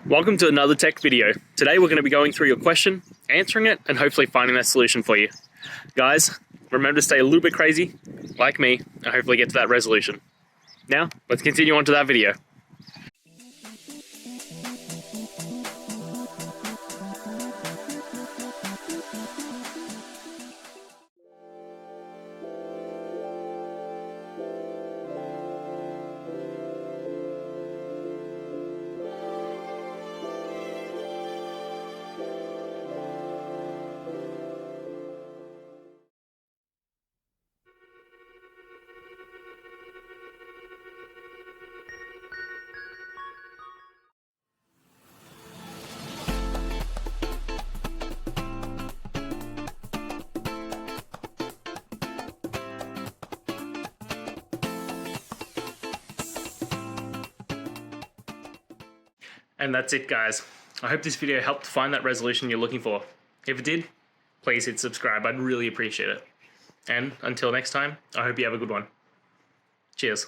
Welcome to another tech video. Today we're going to be going through your question, answering it, and hopefully finding that solution for you. Guys, remember to stay a little bit crazy, like me, and hopefully get to that resolution. Now, let's continue on to that video. And that's it, guys. I hope this video helped find that resolution you're looking for. If it did, please hit subscribe. I'd really appreciate it. And until next time, I hope you have a good one. Cheers.